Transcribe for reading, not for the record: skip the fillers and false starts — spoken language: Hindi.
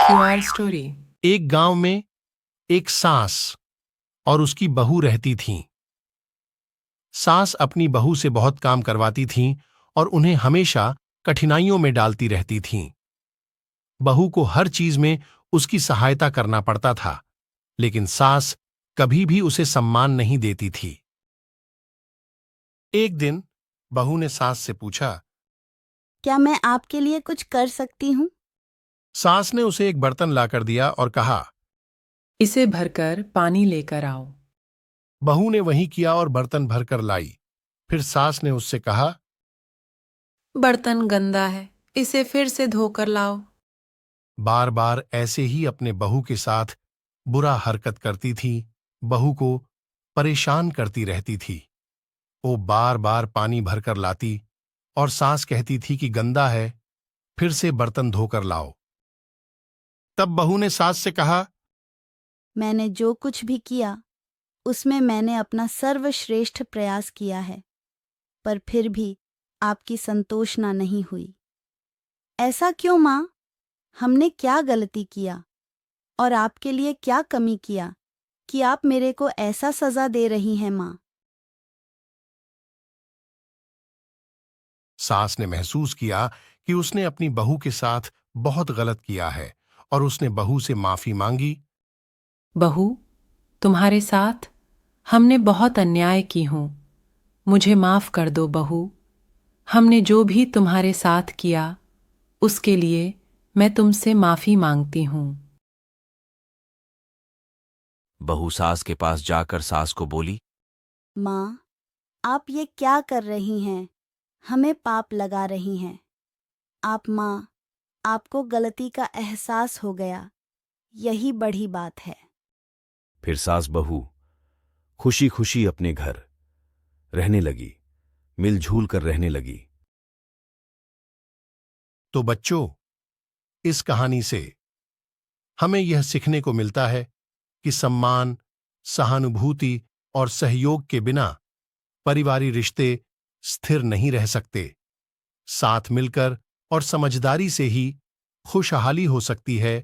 QR story. एक गांव में एक सास और उसकी बहू रहती थीं। सास अपनी बहू से बहुत काम करवाती थीं और उन्हें हमेशा कठिनाइयों में डालती रहती थीं। बहू को हर चीज में उसकी सहायता करना पड़ता था, लेकिन सास कभी भी उसे सम्मान नहीं देती थी। एक दिन बहू ने सास से पूछा। क्या मैं आपके लिए कुछ कर सकती हूँ? सास ने उसे एक बर्तन लाकर दिया और कहा। इसे भरकर पानी लेकर आओ। बहू ने वही किया और बर्तन भरकर लाई। फिर सास ने उससे कहा। बर्तन गंदा है, इसे फिर से धोकर लाओ। बार बार ऐसे ही अपने बहू के साथ बुरा हरकत करती थी, बहू को परेशान करती रहती थी। वो बार बार पानी भरकर लाती और सास कहती थी कि गंदा है, फिर से बर्तन धोकर लाओ। तब बहू ने सास से कहा। मैंने जो कुछ भी किया उसमें मैंने अपना सर्वश्रेष्ठ प्रयास किया है, पर फिर भी आपकी संतोषना नहीं हुई। ऐसा क्यों माँ? हमने क्या गलती किया और आपके लिए क्या कमी किया कि आप मेरे को ऐसा सजा दे रही हैं माँ? सास ने महसूस किया कि उसने अपनी बहू के साथ बहुत गलत किया है और उसने बहू से माफी मांगी। बहू, तुम्हारे साथ हमने बहुत अन्याय की हूँ। मुझे माफ कर दो बहू। हमने जो भी तुम्हारे साथ किया उसके लिए मैं तुमसे माफी मांगती हूँ। बहू सास के पास जाकर सास को बोली। माँ, आप ये क्या कर रही हैं? हमें पाप लगा रही हैं। आप माँ, आपको गलती का एहसास हो गया, यही बड़ी बात है। फिर सास बहू खुशी खुशी अपने घर रहने लगी, मिलजुल कर रहने लगी। तो बच्चों, इस कहानी से हमें यह सीखने को मिलता है कि सम्मान, सहानुभूति और सहयोग के बिना परिवारी रिश्ते स्थिर नहीं रह सकते। साथ मिलकर और समझदारी से ही खुशहाली हो सकती है